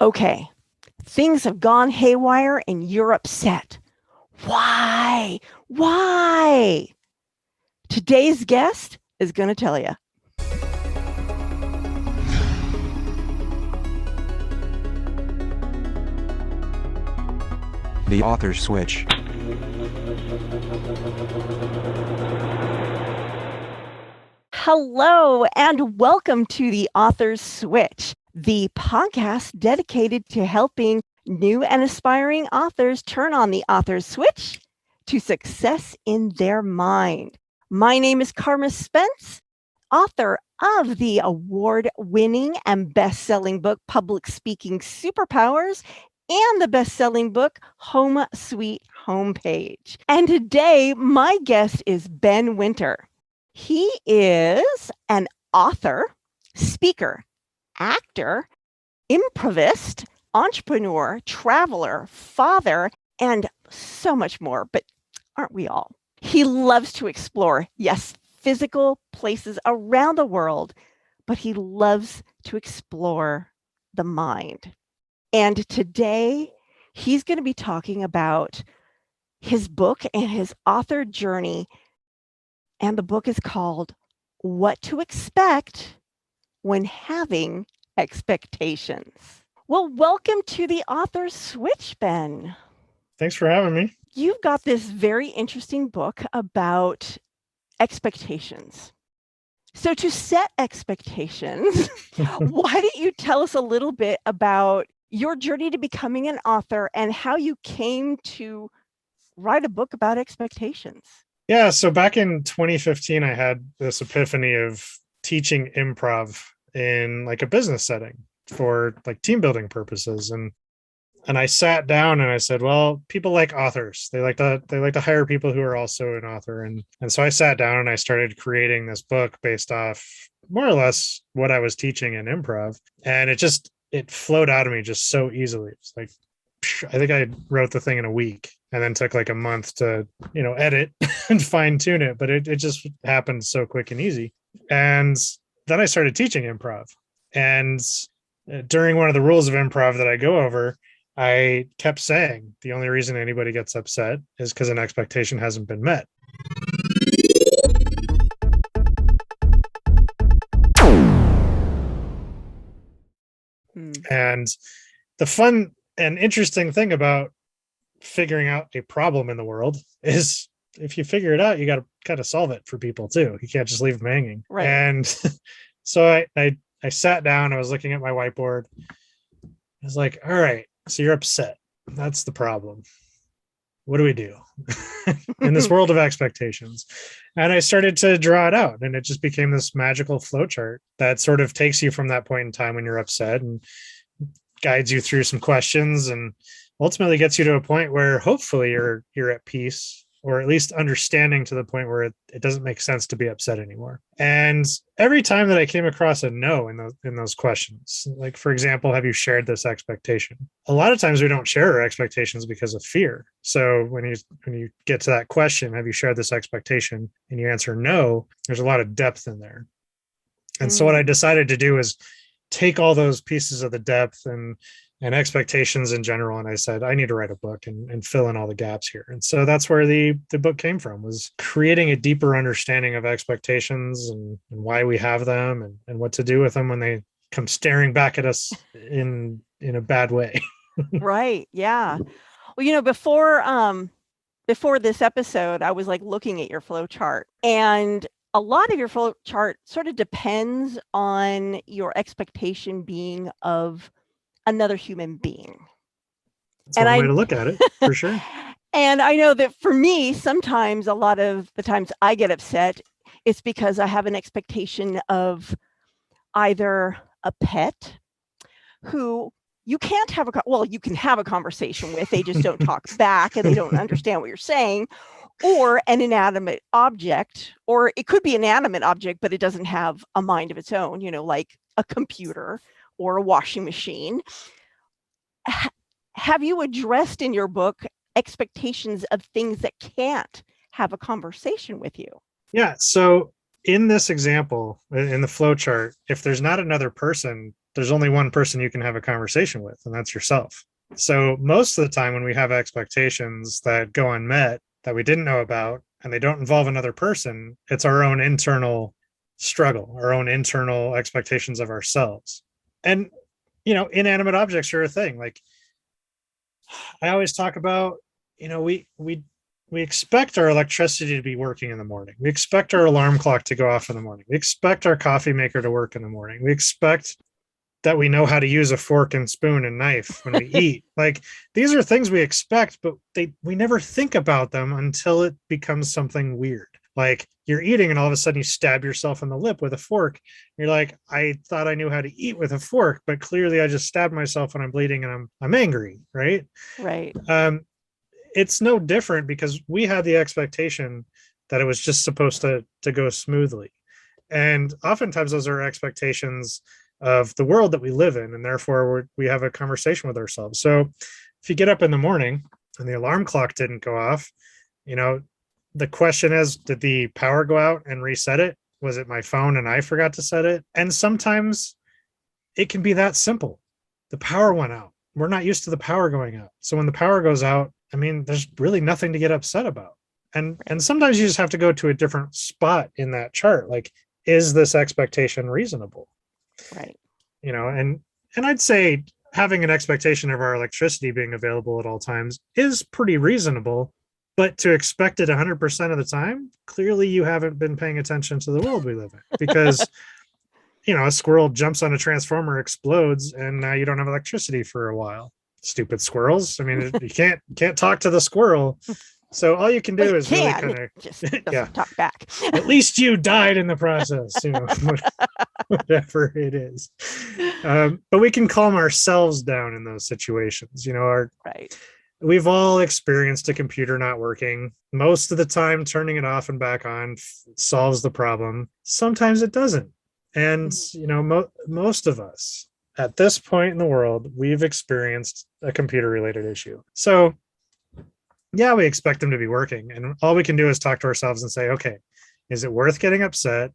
Okay, things have gone haywire and you're upset. Why? Why? Today's guest is going to tell you. The author's switch. Hello, and welcome to the Author's Switch, the podcast dedicated to helping new and aspiring authors turn on the author's switch to success in their mind. My name is Carma Spence, author of the award-winning and best-selling book, Public Speaking Superpowers, and the best-selling book, Home Sweet Homepage. And today, my guest is Ben Winter. He is an author, speaker, actor, improvist, entrepreneur, traveler, father, and so much more. But aren't we all? He loves to explore, yes, physical places around the world, but he loves to explore the mind. And today, he's going to be talking about his book and his author journey. And the book is called What to Expect When Having Expectations. Well, welcome to the Author's Switch, Ben. Thanks for having me. You've got this very interesting book about expectations. So to set expectations, why don't you tell us a little bit about your journey to becoming an author and how you came to write a book about expectations? Yeah, so back in 2015, I had this epiphany of teaching improv in like a business setting for like team building purposes. And I sat down and I said, well, people like authors. They like to hire people who are also an author. And so I sat down and I started creating this book based off more or less what I was teaching in improv. And it flowed out of me just so easily. It's like, I think I wrote the thing in a week and then took like a month to, edit and fine tune it. But it just happened so quick and easy. And then I started teaching improv. And during one of the rules of improv that I go over, I kept saying the only reason anybody gets upset is because an expectation hasn't been met. And the fun and interesting thing about figuring out a problem in the world is if you figure it out, you got to kind of solve it for people too. You can't just leave them hanging. Right. And so I sat down, I was looking at my whiteboard. I was like, all right, so you're upset. That's the problem. What do we do in this world of expectations? And I started to draw it out, and it just became this magical flowchart that sort of takes you from that point in time when you're upset and guides you through some questions and ultimately gets you to a point where hopefully you're at peace, or at least understanding to the point where it doesn't make sense to be upset anymore. And every time that I came across a no in those questions, like, for example, have you shared this expectation? A lot of times we don't share our expectations because of fear. So when you get to that question, have you shared this expectation, and you answer no, there's a lot of depth in there. And so what I decided to do is take all those pieces of the depth and expectations in general, and I said, I need to write a book and fill in all the gaps here. And so that's where the book came from, was creating a deeper understanding of expectations and why we have them and what to do with them when they come staring back at us in a bad way. Right. Yeah. Well, before this episode, I was like looking at your flow chart, and a lot of your flow chart sort of depends on your expectation being of another human being. That's one way to look at it, for sure. And I know that for me, sometimes, a lot of the times I get upset, it's because I have an expectation of either a pet who you can't have you can have a conversation with, they just don't talk back and they don't understand what you're saying, or an inanimate object, or it could be an animate object, but it doesn't have a mind of its own, like a computer or a washing machine. Have you addressed in your book expectations of things that can't have a conversation with you? Yeah. So in this example, in the flow chart, if there's not another person, there's only one person you can have a conversation with, and that's yourself. So most of the time when we have expectations that go unmet that we didn't know about and they don't involve another person, it's our own internal struggle, our own internal expectations of ourselves. And, inanimate objects are a thing. Like I always talk about, we expect our electricity to be working in the morning. We expect our alarm clock to go off in the morning. We expect our coffee maker to work in the morning. We expect that we know how to use a fork and spoon and knife when we eat. Like these are things we expect, but we never think about them until it becomes something weird. Like you're eating and all of a sudden you stab yourself in the lip with a fork. You're like, I thought I knew how to eat with a fork, but clearly I just stabbed myself and I'm bleeding and I'm angry, right? Right. It's no different because we had the expectation that it was just supposed to go smoothly. And oftentimes those are expectations of the world that we live in, and therefore we have a conversation with ourselves. So if you get up in the morning and the alarm clock didn't go off, the question is, did the power go out and reset it? Was it my phone and I forgot to set it? And sometimes it can be that simple. The power went out. We're not used to the power going out. So when the power goes out, I mean, there's really nothing to get upset about. And sometimes you just have to go to a different spot in that chart. Like, is this expectation reasonable? Right. And I'd say having an expectation of our electricity being available at all times is pretty reasonable, but to expect it 100% of the time, clearly you haven't been paying attention to the world we live in, because a squirrel jumps on a transformer, explodes, and now you don't have electricity for a while. Stupid squirrels. I mean, you can't talk to the squirrel. So all you can do is really kind of just doesn't talk back. At least you died in the process, whatever it is. But we can calm ourselves down in those situations. Right. We've all experienced a computer not working. Most of the time, turning it off and back on solves the problem. Sometimes it doesn't. And, most of us at this point in the world, we've experienced a computer related issue. So yeah, we expect them to be working. And all we can do is talk to ourselves and say, okay, is it worth getting upset,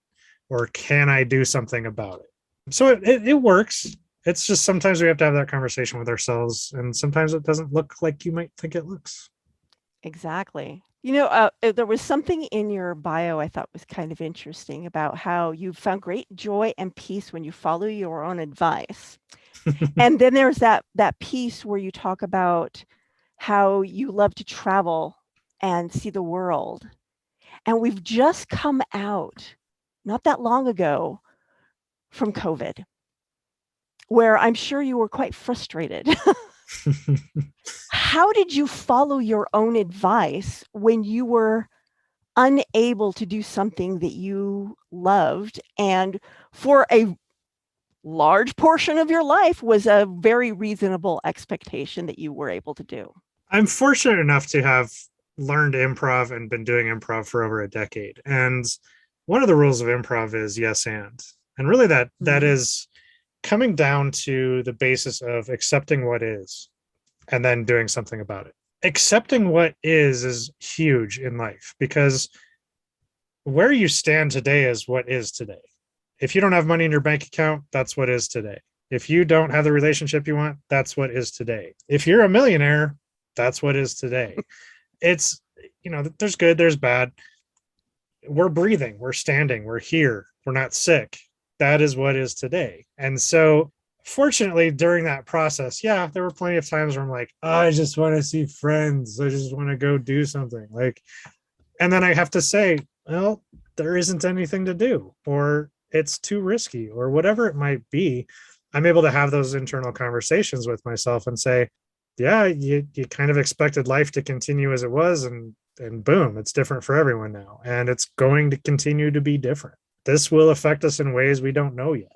or can I do something about it? So it works. It's just sometimes we have to have that conversation with ourselves. And sometimes it doesn't look like you might think it looks. Exactly. There was something in your bio I thought was kind of interesting about how you found great joy and peace when you follow your own advice. And then there's that piece where you talk about how you love to travel and see the world. And we've just come out, not that long ago, from COVID, where I'm sure you were quite frustrated. How did you follow your own advice when you were unable to do something that you loved and for a large portion of your life was a very reasonable expectation that you were able to do? I'm fortunate enough to have learned improv and been doing improv for over a decade. And one of the rules of improv is yes and really that is coming down to the basis of accepting what is and then doing something about it. Accepting what is huge in life, because where you stand today is what is today. If you don't have money in your bank account, that's what is today. If you don't have the relationship you want, that's what is today. If you're a millionaire, that's what is today. It's, there's good, there's bad. We're breathing, we're standing, we're here, we're not sick. That is what is today. And so fortunately, during that process, yeah, there were plenty of times where I'm like, oh, I just want to see friends. I just want to go do something. And then I have to say, well, there isn't anything to do, or it's too risky, or whatever it might be. I'm able to have those internal conversations with myself and say, yeah, you kind of expected life to continue as it was, and boom, it's different for everyone now. And it's going to continue to be different. This will affect us in ways we don't know yet.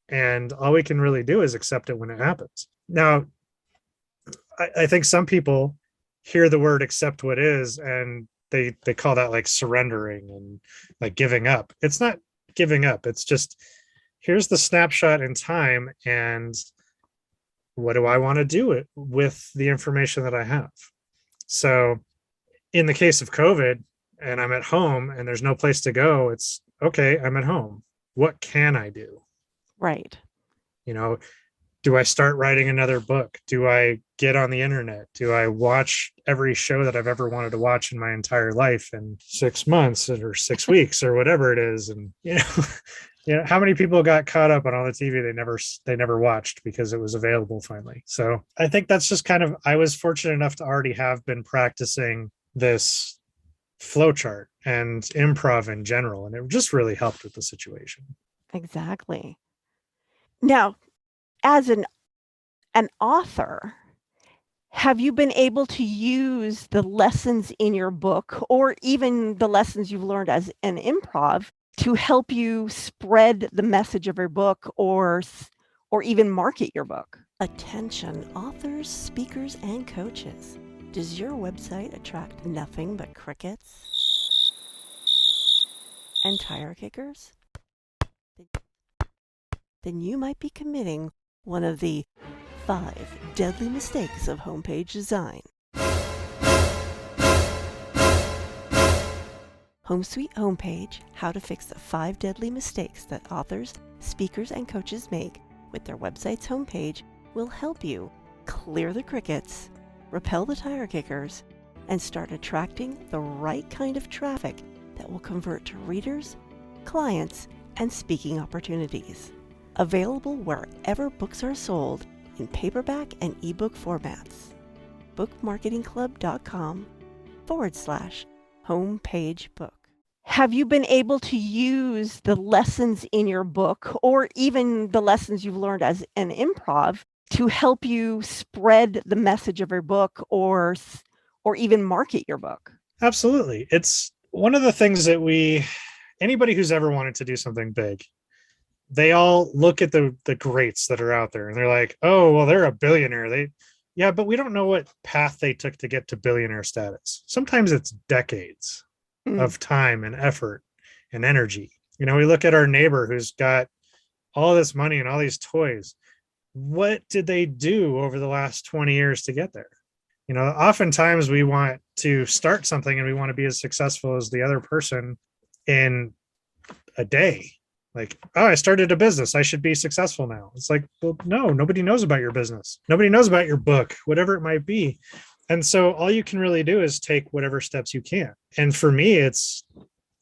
And all we can really do is accept it when it happens. Now, I think some people hear the word accept what is, and they call that like surrendering and like giving up. It's not giving up. It's just, here's the snapshot in time, and what do I want to do with the information that I have? So in the case of COVID, and I'm at home and there's no place to go, it's okay, I'm at home. What can I do? Right. You know, do I start writing another book? Do I get on the internet? Do I watch every show that I've ever wanted to watch in my entire life in 6 months or 6 weeks or whatever it is? And, how many people got caught up on all the TV they never watched because it was available finally. So I think that's just kind of, I was fortunate enough to already have been practicing this flowchart and improv in general. And it just really helped with the situation. Exactly. Now, as an author, have you been able to use the lessons in your book or even the lessons you've learned as an improv to help you spread the message of your book or even market your book? Attention, authors, speakers, and coaches. Does your website attract nothing but crickets and tire kickers? Then you might be committing one of the 5 deadly mistakes of homepage design. Home Sweet Homepage, How to Fix the 5 Deadly Mistakes that authors, speakers, and coaches make with their website's homepage will help you clear the crickets, repel the tire kickers, and start attracting the right kind of traffic that will convert to readers, clients, and speaking opportunities. Available wherever books are sold in paperback and ebook formats. bookmarketingclub.com/homepage book. Have you been able to use the lessons in your book or even the lessons you've learned as an improv to help you spread the message of your book or even market your book? Absolutely. It's one of the things that anybody who's ever wanted to do something big, they all look at the greats that are out there and they're like, oh, well, they're a billionaire. Yeah, but we don't know what path they took to get to billionaire status. Sometimes it's decades of time and effort and energy. We look at our neighbor who's got all this money and all these toys. What did they do over the last 20 years to get there? Oftentimes we want to start something and we want to be as successful as the other person in a day. Like, oh, I started a business, I should be successful now. It's like, well, no, nobody knows about your business. Nobody knows about your book, whatever it might be. And so all you can really do is take whatever steps you can. And for me, it's,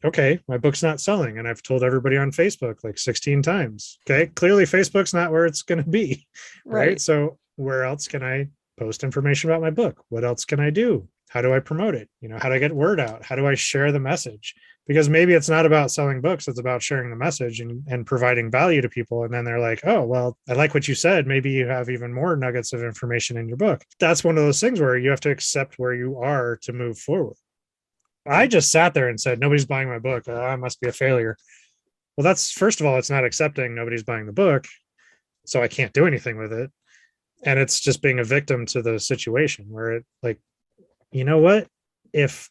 okay, my book's not selling. And I've told everybody on Facebook like 16 times. Okay, clearly Facebook's not where it's going to be. Right. So where else can I post information about my book? What else can I do? How do I promote it? How do I get word out? How do I share the message? Because maybe it's not about selling books. It's about sharing the message and providing value to people. And then they're like, oh, well, I like what you said. Maybe you have even more nuggets of information in your book. That's one of those things where you have to accept where you are to move forward. I just sat there and said, nobody's buying my book. I must be a failure. Well, that's, first of all, it's not accepting nobody's buying the book. So I can't do anything with it. And it's just being a victim to the situation where it, like, you know what? If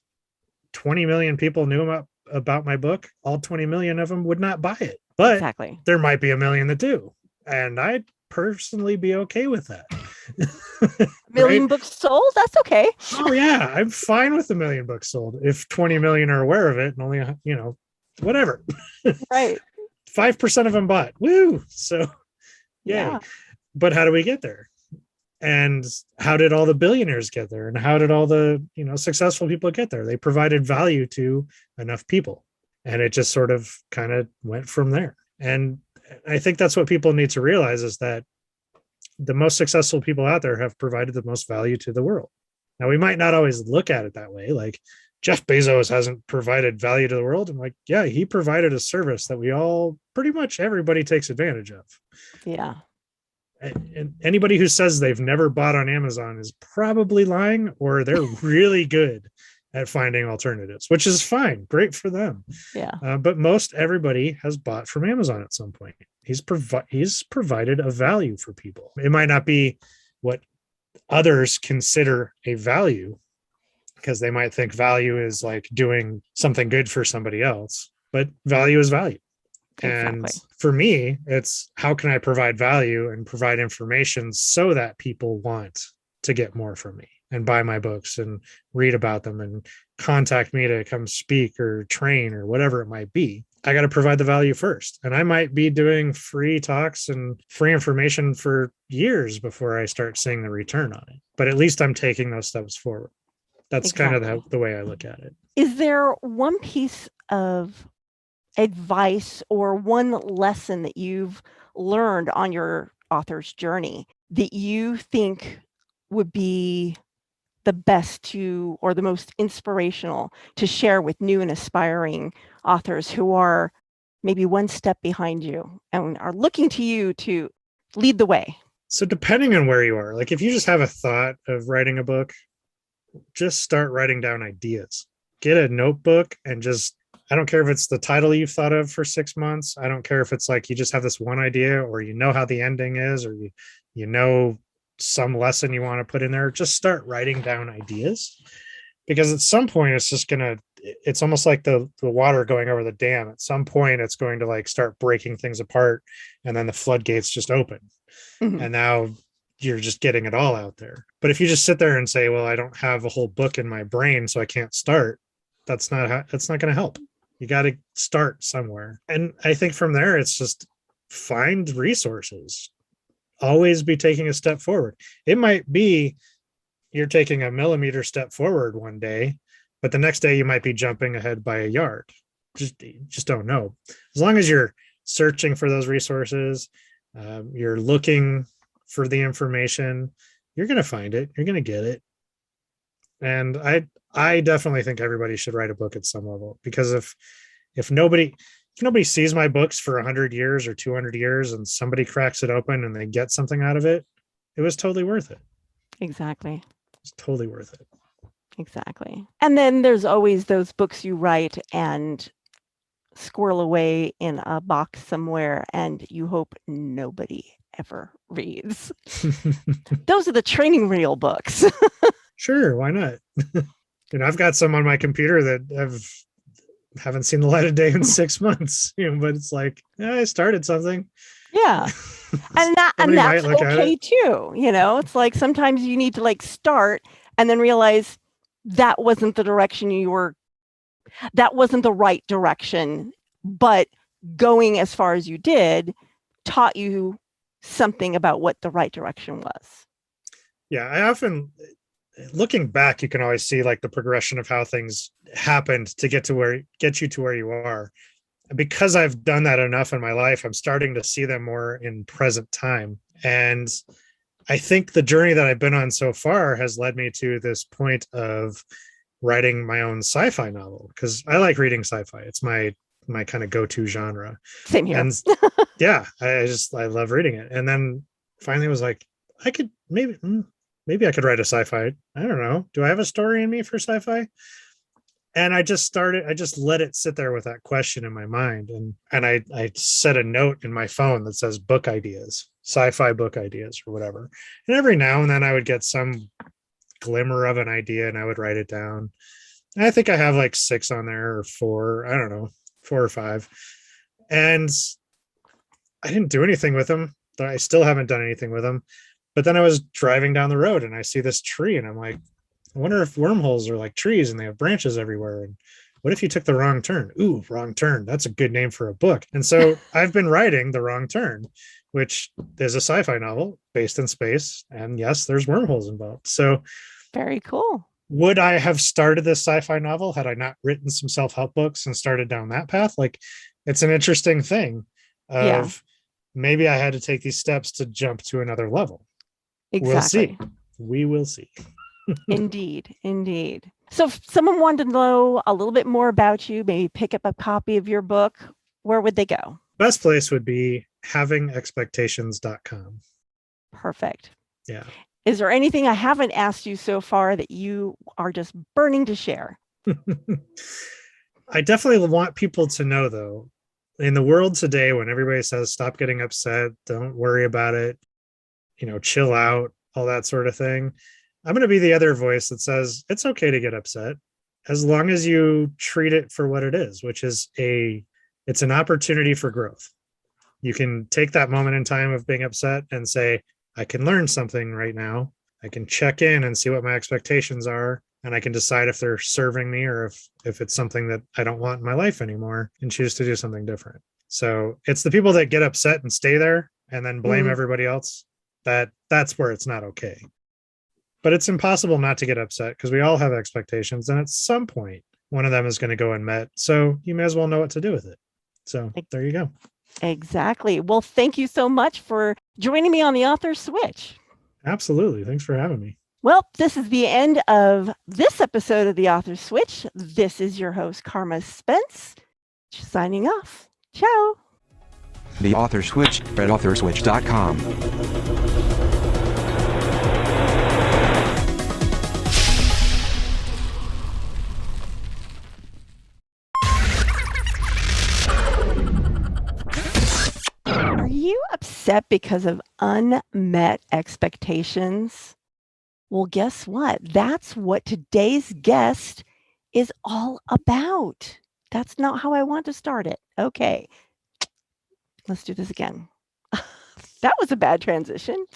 20 million people knew about my book, all 20 million of them would not buy it. But exactly, there might be a million that do. And I'd personally be okay with that. Million right? Books sold? That's okay. Oh, yeah. I'm fine with the million books sold if 20 million are aware of it and only, whatever. Right. 5% of them bought. Woo. So, yeah. But how do we get there? And how did all the billionaires get there? And how did all the, successful people get there? They provided value to enough people. And it just sort of kind of went from there. And I think that's what people need to realize is that the most successful people out there have provided the most value to the world. Now, we might not always look at it that way. Like Jeff Bezos hasn't provided value to the world. I'm like, yeah, he provided a service that we all, pretty much everybody takes advantage of. Yeah. And anybody who says they've never bought on Amazon is probably lying, or they're really good at finding alternatives, which is fine. Great for them. Yeah. But most everybody has bought from Amazon at some point. He's provided a value for people. It might not be what others consider a value, because they might think value is like doing something good for somebody else, but value is value. And for me, it's how can I provide value and provide information so that people want to get more from me and buy my books and read about them and contact me to come speak or train or whatever it might be. I got to provide the value first. And I might be doing free talks and free information for years before I start seeing the return on it. But at least I'm taking those steps forward. That's kind of Exactly. the way I look at it. Is there one piece of advice or one lesson that you've learned on your author's journey that you think would be the best to, or the most inspirational to share with new and aspiring authors who are maybe one step behind you and are looking to you to lead the way? So, depending on where you are, like if you just have a thought of writing a book, just start writing down ideas. Get a notebook and just, I don't care if it's the title you've thought of for 6 months. I don't care if it's like you just have this one idea, or you know how the ending is, or you know some lesson you want to put in there. Just start writing down ideas, because at some point it's just gonna, it's almost like the water going over the dam. At some point it's going to like start breaking things apart, and then the floodgates just open. Mhm. And now you're just getting it all out there. But if you just sit there and say, well, I don't have a whole book in my brain, so I can't start, that's not going to help. You got to start somewhere. And I think from there, it's just find resources. Always be taking a step forward. It might be you're taking a millimeter step forward one day, but the next day you might be jumping ahead by a yard. Just don't know. As long as you're searching for those resources, you're looking for the information, you're going to find it, you're going to get it. And I definitely think everybody should write a book at some level, because if nobody sees my books for 100 years or 200 years and somebody cracks it open and they get something out of it, it was totally worth it. Exactly. It's totally worth it. Exactly. And then there's always those books you write and squirrel away in a box somewhere and you hope nobody ever reads. Those are the training reel books. Sure, why not? I've got some on my computer that haven't seen the light of day in 6 months, but it's like, I started something. Yeah. And that's okay too. It's like sometimes you need to like start and then realize that wasn't the direction that wasn't the right direction, but going as far as you did taught you something about what the right direction was. Yeah, I often, looking back, you can always see like the progression of how things happened to get you to where you are. Because I've done that enough in my life, I'm starting to see them more in present time. And I think the journey that I've been on so far has led me to this point of writing my own sci-fi novel, because I like reading sci-fi. It's my kind of go-to genre. Same here. And yeah, I love reading it. And then finally was like, I could maybe I could write a sci-fi. I don't know. Do I have a story in me for sci-fi? And I just let it sit there with that question in my mind. And I set a note in my phone that says book ideas, sci-fi book ideas or whatever. And every now and then I would get some glimmer of an idea and I would write it down. And I think I have like 6 on there, or 4, I don't know, 4 or 5. And I didn't do anything with them. I still haven't done anything with them. But then I was driving down the road and I see this tree and I'm like, I wonder if wormholes are like trees and they have branches everywhere. And what if you took the wrong turn? Ooh, wrong turn. That's a good name for a book. And so I've been writing The Wrong Turn, which is a sci-fi novel based in space. And yes, there's wormholes involved. So very cool. Would I have started this sci-fi novel had I not written some self-help books and started down that path? Like, it's an interesting thing of maybe I had to take these steps to jump to another level. Exactly. We'll see. We will see. Indeed. So if someone wanted to know a little bit more about you, maybe pick up a copy of your book, where would they go? Best place would be havingexpectations.com. Perfect. Yeah. Is there anything I haven't asked you so far that you are just burning to share? I definitely want people to know, though, in the world today, when everybody says, stop getting upset, don't worry about it, chill out, all that sort of thing, I'm going to be the other voice that says it's okay to get upset as long as you treat it for what it is, which is it's an opportunity for growth. You can take that moment in time of being upset and say, I can learn something right now. I can check in and see what my expectations are. and I can decide if they're serving me or if it's something that I don't want in my life anymore and choose to do something different. So it's the people that get upset and stay there and then blame everybody else that's where it's not okay. But it's impossible not to get upset because we all have expectations, and at some point one of them is going to go unmet. So you may as well know what to do with it. So there you go. Exactly. Well, thank you so much for joining me on the Author Switch. Absolutely. Thanks for having me. Well, this is the end of this episode of the Author Switch. This is your host, Carma Spence, signing off. Ciao. The Author Switch at authorswitch.com. Are you upset because of unmet expectations? Well, guess what? That's what today's guest is all about. That's not how I want to start it. Okay, let's do this again. That was a bad transition.